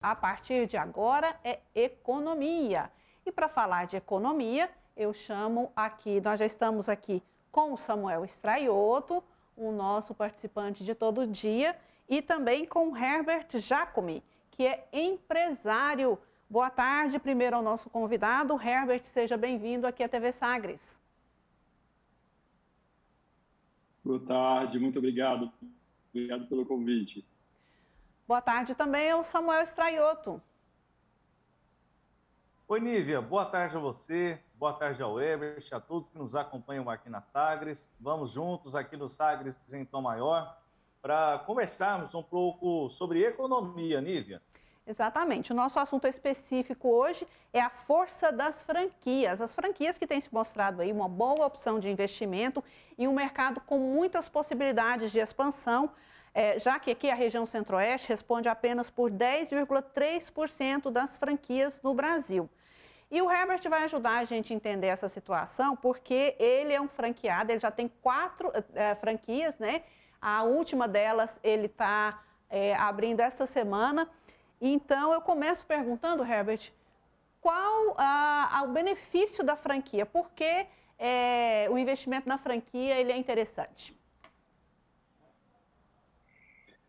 A partir de agora é economia. E para falar de economia, eu chamo aqui, nós já estamos aqui com o Samuel Straiotto, o nosso participante de todo dia, e também com o Herbert Giacomi, que é empresário. Boa tarde, primeiro ao nosso convidado. Herbert, seja bem-vindo aqui à TV Sagres. Boa tarde, muito obrigado. Obrigado pelo convite. Boa tarde também ao Samuel Straiotto. Oi, Nívia, boa tarde a você, boa tarde ao Herbert, a todos que nos acompanham aqui na Sagres. Vamos juntos aqui no Sagres em Tom Maior para conversarmos um pouco sobre economia, Nívia. Exatamente. O nosso assunto específico hoje é a força das franquias. As franquias que têm se mostrado aí uma boa opção de investimento em um mercado com muitas possibilidades de expansão, já que aqui a região Centro-Oeste responde apenas por 10,3% das franquias no Brasil. E o Herbert vai ajudar a gente a entender essa situação, porque ele é um franqueado, ele já tem 4 franquias, né? A última delas ele está abrindo esta semana. Então, eu começo perguntando, Herbert, qual o benefício da franquia? Por que o investimento na franquia ele é interessante?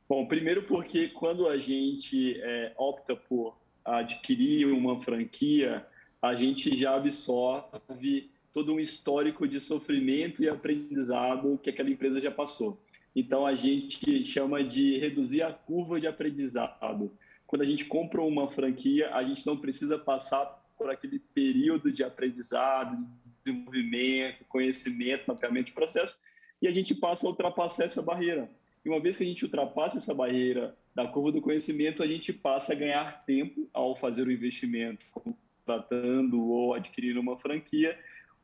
Bom, primeiro porque quando a gente opta por adquirir uma franquia, a gente já absorve todo um histórico de sofrimento e aprendizado que aquela empresa já passou. Então, a gente chama de reduzir a curva de aprendizado. Quando a gente compra uma franquia, a gente não precisa passar por aquele período de aprendizado, de desenvolvimento, conhecimento, mapeamento de processo, e a gente passa a ultrapassar essa barreira. E uma vez que a gente ultrapassa essa barreira da curva do conhecimento, a gente passa a ganhar tempo ao fazer o investimento, contratando ou adquirindo uma franquia,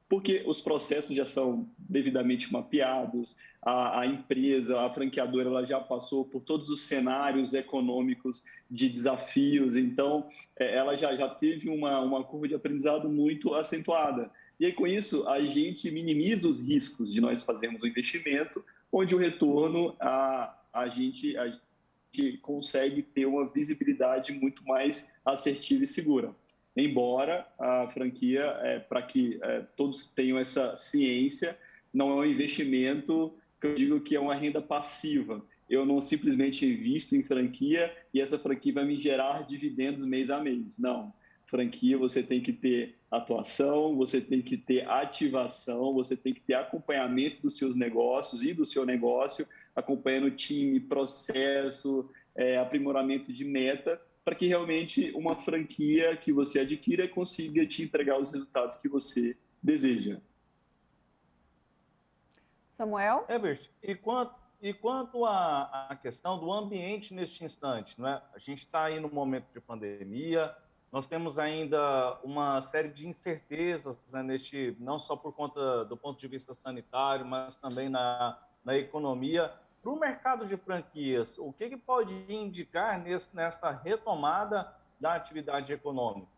porque os processos já são devidamente mapeados, a empresa, a franqueadora, ela já passou por todos os cenários econômicos de desafios, então ela já teve uma curva de aprendizado muito acentuada. E aí, com isso, a gente minimiza os riscos de nós fazermos um investimento, onde o retorno a gente consegue ter uma visibilidade muito mais assertiva e segura. Embora a franquia, para que todos tenham essa ciência, não é um investimento que eu digo que é uma renda passiva. Eu não simplesmente invisto em franquia e essa franquia vai me gerar dividendos mês a mês. Não. Franquia, você tem que ter atuação, você tem que ter ativação, você tem que ter acompanhamento dos seus negócios e do seu negócio, acompanhando time, processo, aprimoramento de meta, para que realmente uma franquia que você adquira consiga te entregar os resultados que você deseja. Samuel? Herbert, e quanto à questão do ambiente neste instante, não é? A gente está aí no momento de pandemia, nós temos ainda uma série de incertezas, né, não só por conta do ponto de vista sanitário, mas também na economia. Para o mercado de franquias, o que pode indicar nesta retomada da atividade econômica?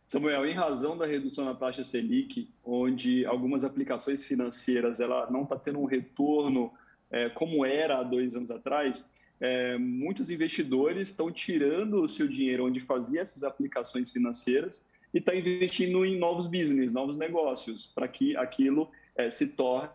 Samuel, em razão da redução na taxa Selic, onde algumas aplicações financeiras ela não está tendo um retorno como era há 2 anos atrás, muitos investidores estão tirando o seu dinheiro onde fazia essas aplicações financeiras e está investindo em novos business, novos negócios, para que aquilo se torne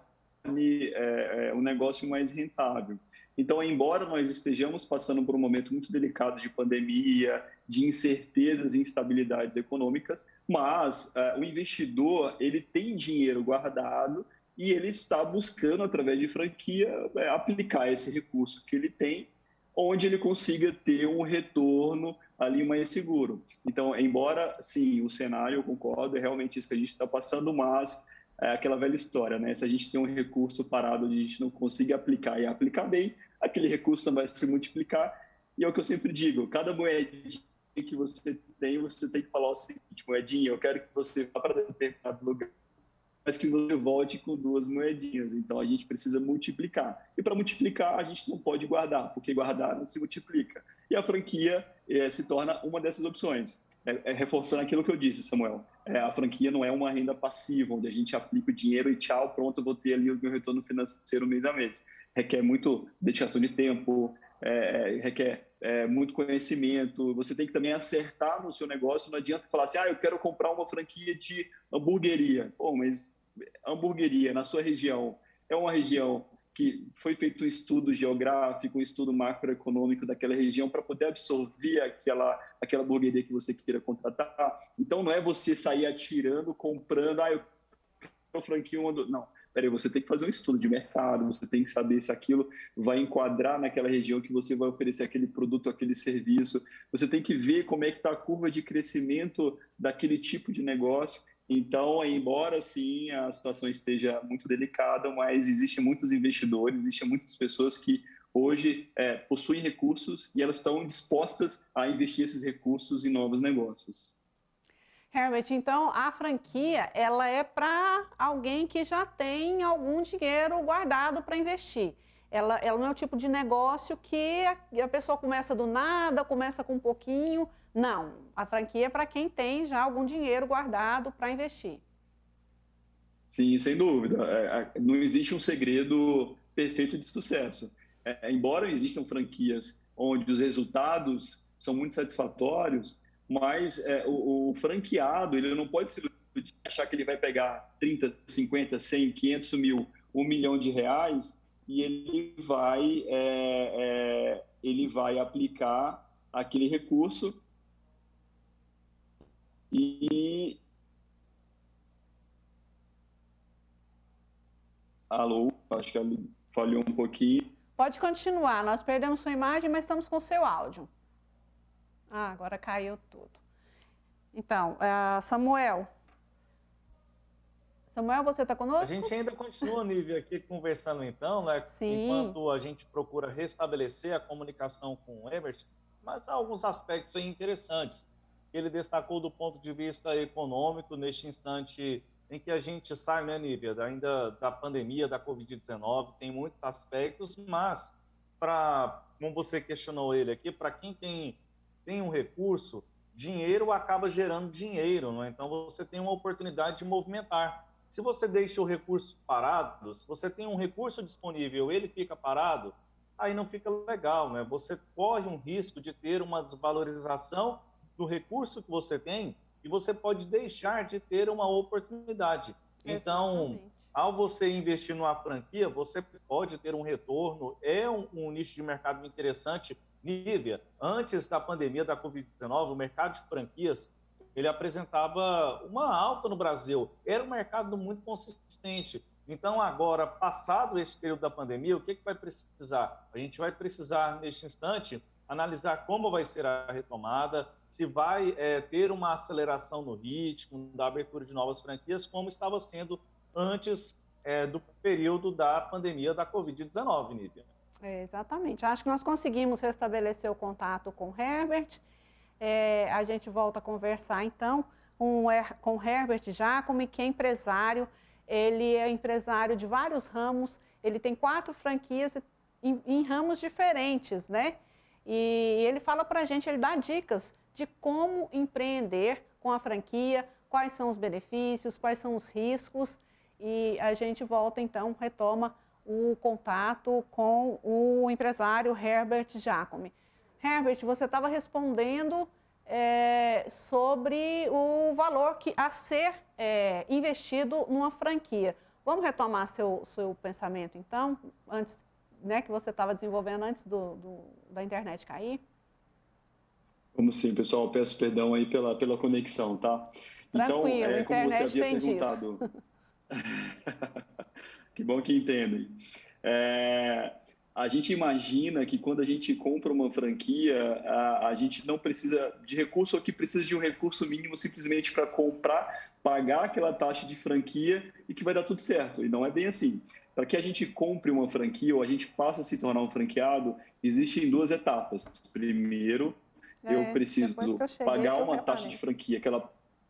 um negócio mais rentável. Então, embora nós estejamos passando por um momento muito delicado de pandemia, de incertezas e instabilidades econômicas, mas o investidor ele tem dinheiro guardado e ele está buscando, através de franquia, aplicar esse recurso que ele tem, onde ele consiga ter um retorno ali mais seguro. Então, embora, sim, o cenário, eu concordo, é realmente isso que a gente está passando, mas é aquela velha história, né? Se a gente tem um recurso parado onde a gente não consiga aplicar e aplicar bem, aquele recurso não vai se multiplicar. E é o que eu sempre digo, cada moedinha que você tem que falar o seguinte: moedinha, eu quero que você vá para determinado lugar, mas que você volte com 2 moedinhas. Então, a gente precisa multiplicar. E para multiplicar, a gente não pode guardar, porque guardar não se multiplica. E a franquia se torna uma dessas opções. Reforçando aquilo que eu disse, Samuel, a franquia não é uma renda passiva, onde a gente aplica o dinheiro e tchau, pronto, eu vou ter ali o meu retorno financeiro mês a mês. Requer muito dedicação de tempo, requer muito conhecimento, você tem que também acertar no seu negócio, não adianta falar assim, eu quero comprar uma franquia de hamburgueria. Pô, mas hamburgueria na sua região é uma região que foi feito um estudo geográfico, um estudo macroeconômico daquela região para poder absorver aquela hamburgueria que você queira contratar. Então, não é você sair atirando, comprando, eu quero franquia uma do... Não, peraí, você tem que fazer um estudo de mercado, você tem que saber se aquilo vai enquadrar naquela região que você vai oferecer aquele produto, aquele serviço. Você tem que ver como é que está a curva de crescimento daquele tipo de negócio. Então, embora sim a situação esteja muito delicada, mas existem muitos investidores, existem muitas pessoas que hoje possuem recursos e elas estão dispostas a investir esses recursos em novos negócios. Herbert, então a franquia ela é para alguém que já tem algum dinheiro guardado para investir. Ela não é o tipo de negócio que a pessoa começa do nada, começa com um pouquinho. Não, a franquia é para quem tem já algum dinheiro guardado para investir. Sim, sem dúvida. Não existe um segredo perfeito de sucesso. Embora existam franquias onde os resultados são muito satisfatórios, mas o franqueado ele não pode se achar que ele vai pegar 30, 50, 100, 500 mil, R$1 milhão e ele vai aplicar aquele recurso e... Alô, acho que ele falhou um pouquinho. Pode continuar, nós perdemos sua imagem, mas estamos com seu áudio. Agora caiu tudo. Então, Samuel, você está conosco? A gente ainda continua, Nívia, aqui conversando então, né? Sim. Enquanto a gente procura restabelecer a comunicação com o Herbert, mas há alguns aspectos aí interessantes que ele destacou do ponto de vista econômico neste instante em que a gente sai, né, Nívia, ainda da pandemia, da Covid-19, tem muitos aspectos, mas, como você questionou ele aqui, para quem tem um recurso, dinheiro acaba gerando dinheiro, não é? Então você tem uma oportunidade de movimentar. Se você deixa o recurso parado, se você tem um recurso disponível, ele fica parado, aí não fica legal, né? Você corre um risco de ter uma desvalorização do recurso que você tem e você pode deixar de ter uma oportunidade. Então, ao você investir numa franquia, você pode ter um retorno, é um nicho de mercado interessante. Nívia, antes da pandemia da Covid-19, o mercado de franquias, ele apresentava uma alta no Brasil, era um mercado muito consistente. Então, agora, passado esse período da pandemia, o que vai precisar? A gente vai precisar, neste instante, analisar como vai ser a retomada, se vai ter uma aceleração no ritmo da abertura de novas franquias, como estava sendo antes do período da pandemia da Covid-19, Nívia. Exatamente. Acho que nós conseguimos restabelecer o contato com o Herbert. A gente volta a conversar, então, com o Herbert Giacomi, que é empresário. Ele é empresário de vários ramos. Ele tem 4 franquias em ramos diferentes, né? E ele fala para a gente, ele dá dicas de como empreender com a franquia, quais são os benefícios, quais são os riscos. E a gente volta, então, retoma o contato com o empresário Herbert Giacomi. Herbert, você estava respondendo sobre o valor a ser investido numa franquia. Vamos retomar seu pensamento, então, antes, né, que você estava desenvolvendo antes da internet cair? Vamos sim, pessoal. Peço perdão aí pela conexão, tá? Tranquilo, então, como você havia tem perguntado... Que bom que entendem. A gente imagina que quando a gente compra uma franquia, a gente não precisa de recurso ou que precisa de um recurso mínimo simplesmente para comprar, pagar aquela taxa de franquia e que vai dar tudo certo. E não é bem assim. Para que a gente compre uma franquia ou a gente passe a se tornar um franqueado, existem 2 etapas. Primeiro, eu preciso pagar uma taxa de franquia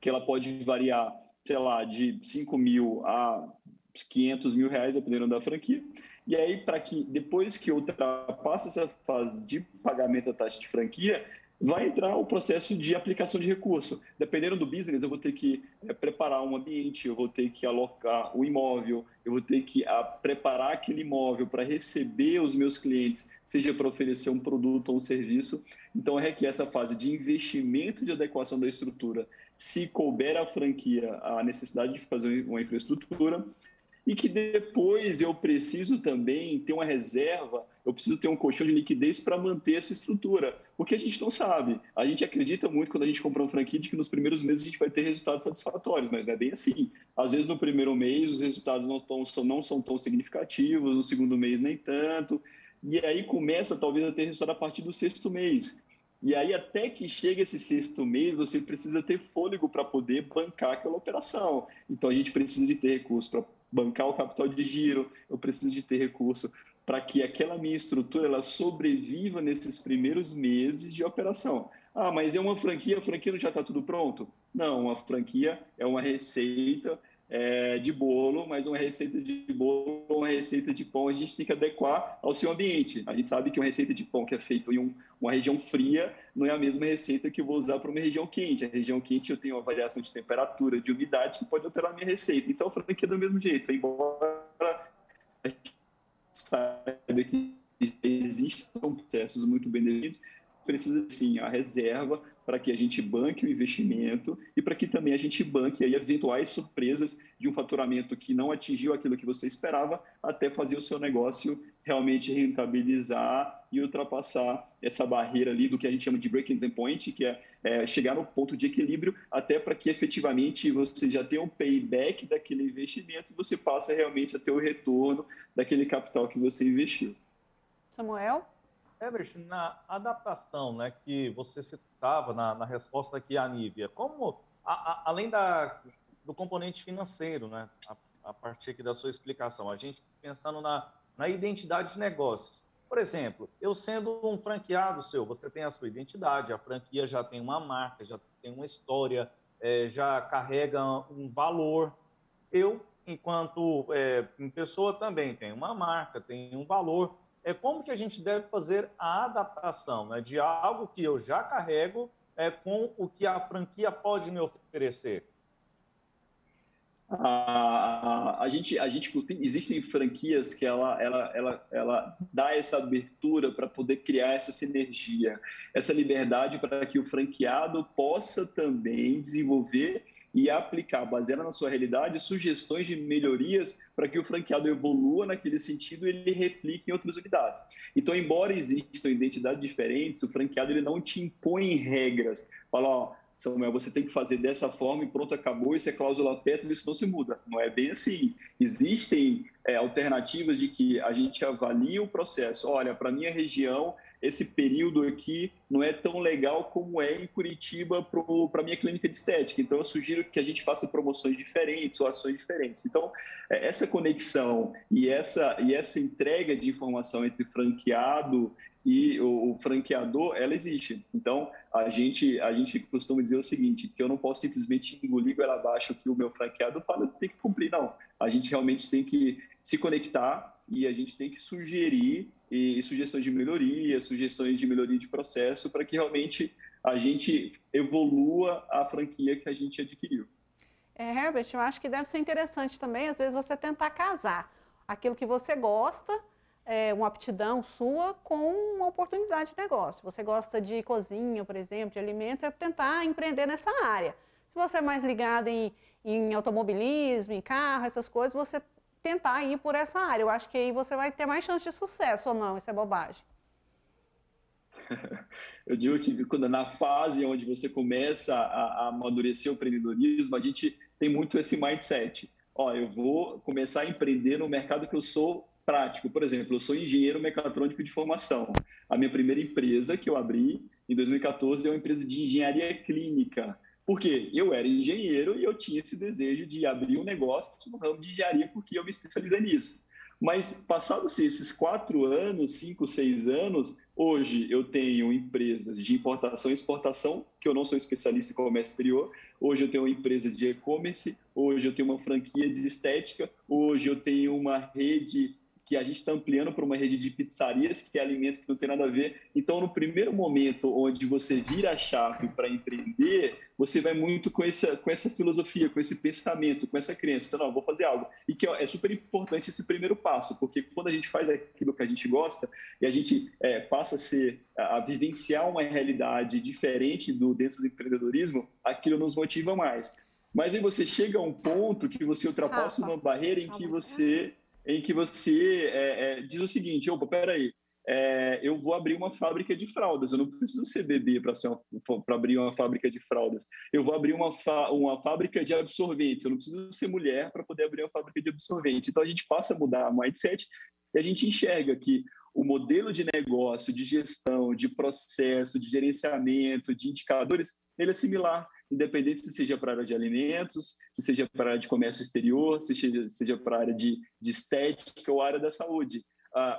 que ela pode variar, sei lá, de 5 mil a 500 mil reais, dependendo da franquia. E aí, para que depois que ultrapassa essa fase de pagamento da taxa de franquia, vai entrar o processo de aplicação de recurso. Dependendo do business, eu vou ter que preparar um ambiente, eu vou ter que alocar o imóvel, eu vou ter que preparar aquele imóvel para receber os meus clientes, seja para oferecer um produto ou um serviço. Então, requer essa fase de investimento de adequação da estrutura, se couber à franquia a necessidade de fazer uma infraestrutura, e que depois eu preciso também ter uma reserva, eu preciso ter um colchão de liquidez para manter essa estrutura, porque a gente não sabe. A gente acredita muito quando a gente compra uma franquia de que nos primeiros meses a gente vai ter resultados satisfatórios, mas não é bem assim. Às vezes no primeiro mês os resultados não são tão significativos, no segundo mês nem tanto, e aí começa talvez a ter resultado a partir do sexto mês. E aí, até que chegue esse sexto mês, você precisa ter fôlego para poder bancar aquela operação. Então, a gente precisa de ter recurso para bancar o capital de giro, eu preciso de ter recurso para que aquela minha estrutura ela sobreviva nesses primeiros meses de operação. Ah, mas é uma franquia, a franquia não já está tudo pronto? Não, uma franquia é uma receita de bolo, mas uma receita de bolo, uma receita de pão, a gente tem que adequar ao seu ambiente. A gente sabe que uma receita de pão que é feita em uma região fria não é a mesma receita que eu vou usar para uma região quente. A região quente eu tenho uma variação de temperatura, de umidade que pode alterar a minha receita. Então, a franquia é do mesmo jeito, embora a gente saiba que existem processos muito bem definidos, precisa sim a reserva para que a gente banque o investimento e para que também a gente banque aí eventuais surpresas de um faturamento que não atingiu aquilo que você esperava, até fazer o seu negócio realmente rentabilizar e ultrapassar essa barreira ali do que a gente chama de break-even point, que é chegar no ponto de equilíbrio, até para que efetivamente você já tenha um payback daquele investimento e você passa realmente a ter o retorno daquele capital que você investiu. Samuel? Herbert, na adaptação, né, que você citava na resposta aqui à Nívia, como, além do componente financeiro, né, a partir aqui da sua explicação, a gente pensando na identidade de negócios. Por exemplo, eu sendo um franqueado seu, você tem a sua identidade, a franquia já tem uma marca, já tem uma história, já carrega um valor. Eu, enquanto pessoa, também tenho uma marca, tenho um valor. Como que a gente deve fazer a adaptação, né, de algo que eu já carrego com o que a franquia pode me oferecer? Existem franquias que ela dá essa abertura para poder criar essa sinergia, essa liberdade para que o franqueado possa também desenvolver e aplicar, baseada na sua realidade, sugestões de melhorias para que o franqueado evolua naquele sentido e ele replique em outras unidades. Então, embora existam identidades diferentes, o franqueado ele não te impõe regras. Fala, ó, Samuel, você tem que fazer dessa forma e pronto, acabou, isso é cláusula pétrea, isso não se muda. Não é bem assim. Existem alternativas de que a gente avalia o processo. Olha, para a minha região, esse período aqui não é tão legal como é em Curitiba para a minha clínica de estética. Então, eu sugiro que a gente faça promoções diferentes ou ações diferentes. Então, essa conexão e essa entrega de informação entre franqueado e o franqueador, ela existe. Então, a gente costuma dizer o seguinte, que eu não posso simplesmente engolir goela abaixo o que o meu franqueado fala, eu tenho que cumprir, não. A gente realmente tem que se conectar e a gente tem que sugerir sugestões de melhoria de processo, para que realmente a gente evolua a franquia que a gente adquiriu. Herbert, eu acho que deve ser interessante também, às vezes, você tentar casar aquilo que você gosta, uma aptidão sua, com uma oportunidade de negócio. Você gosta de cozinha, por exemplo, de alimentos, é tentar empreender nessa área. Se você é mais ligado em automobilismo, em carro, essas coisas, você tentar ir por essa área. Eu acho que aí você vai ter mais chance de sucesso, ou não? Isso é bobagem. Eu digo que quando na fase onde você começa a amadurecer o empreendedorismo, a gente tem muito esse mindset. Ó, eu vou começar a empreender no mercado que eu sou prático. Por exemplo, eu sou engenheiro mecatrônico de formação. A minha primeira empresa que eu abri em 2014 é uma empresa de engenharia clínica. Por quê? Eu era engenheiro e eu tinha esse desejo de abrir um negócio no ramo de engenharia porque eu me especializei nisso. Mas, passados esses 4 anos, 5, 6 anos, hoje eu tenho empresas de importação e exportação, que eu não sou especialista em comércio exterior. Hoje eu tenho uma empresa de e-commerce, hoje eu tenho uma franquia de estética, hoje eu tenho uma rede que a gente está ampliando para uma rede de pizzarias, que é alimento que não tem nada a ver. Então, no primeiro momento onde você vira a chave para empreender, você vai muito com essa filosofia, com esse pensamento, com essa crença. Não, vou fazer algo. E que é super importante esse primeiro passo, porque quando a gente faz aquilo que a gente gosta e a gente passa a vivenciar uma realidade diferente dentro do empreendedorismo, aquilo nos motiva mais. Mas aí você chega a um ponto que você ultrapassa uma barreira em que você diz o seguinte: opa, peraí, eu vou abrir uma fábrica de fraldas, eu não preciso ser bebê para abrir uma fábrica de fraldas, eu vou abrir uma fábrica de absorventes, eu não preciso ser mulher para poder abrir uma fábrica de absorvente. Então a gente passa a mudar a mindset e a gente enxerga que o modelo de negócio, de gestão, de processo, de gerenciamento, de indicadores, ele é similar, independente se seja para a área de alimentos, se seja para a área de comércio exterior, se seja para a área de estética ou área da saúde.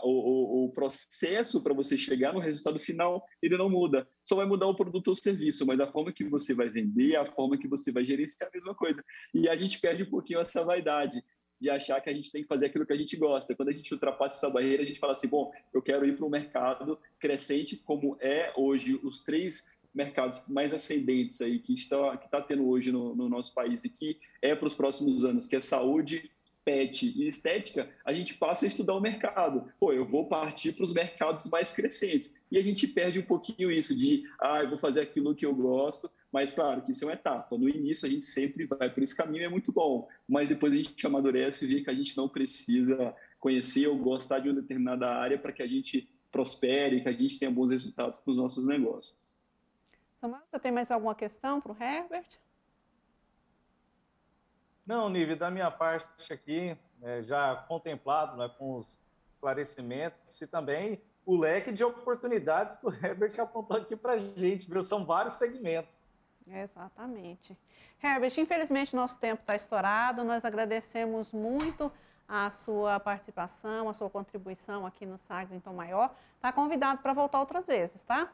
O processo para você chegar no resultado final, ele não muda. Só vai mudar o produto ou serviço, mas a forma que você vai vender, a forma que você vai gerenciar é a mesma coisa. E a gente perde um pouquinho essa vaidade de achar que a gente tem que fazer aquilo que a gente gosta. Quando a gente ultrapassa essa barreira, a gente fala assim, bom, eu quero ir para um mercado crescente, como é hoje os 3 mercados mais ascendentes aí que está tendo hoje no nosso país e que é para os próximos anos, que é saúde, pet e estética. A gente passa a estudar o mercado. Pô, eu vou partir para os mercados mais crescentes. E a gente perde um pouquinho isso de, eu vou fazer aquilo que eu gosto, mas claro que isso é uma etapa. No início a gente sempre vai por esse caminho, é muito bom, mas depois a gente amadurece e vê que a gente não precisa conhecer ou gostar de uma determinada área para que a gente prospere, que a gente tenha bons resultados com os nossos negócios. Samuel, você tem mais alguma questão para o Herbert? Não, Nive, da minha parte aqui, já contemplado, né, com os esclarecimentos e também o leque de oportunidades que o Herbert apontou aqui para a gente, viu? São vários segmentos. Exatamente. Herbert, infelizmente nosso tempo está estourado, nós agradecemos muito a sua participação, a sua contribuição aqui no Sagres em Tom Maior. Está convidado para voltar outras vezes, tá?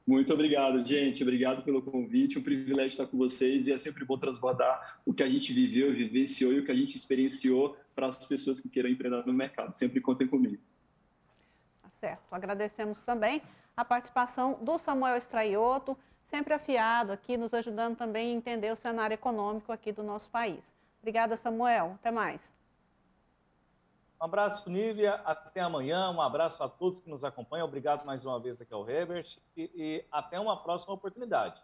Muito obrigado, gente. Obrigado pelo convite. Um privilégio estar com vocês e é sempre bom transbordar o que a gente viveu, vivenciou e o que a gente experienciou para as pessoas que queiram empreender no mercado. Sempre contem comigo. Tá certo. Agradecemos também a participação do Samuel Straiotto, sempre afiado aqui, nos ajudando também a entender o cenário econômico aqui do nosso país. Obrigada, Samuel. Até mais. Um abraço, Nívia. Até amanhã. Um abraço a todos que nos acompanham. Obrigado mais uma vez aqui ao Herbert e até uma próxima oportunidade.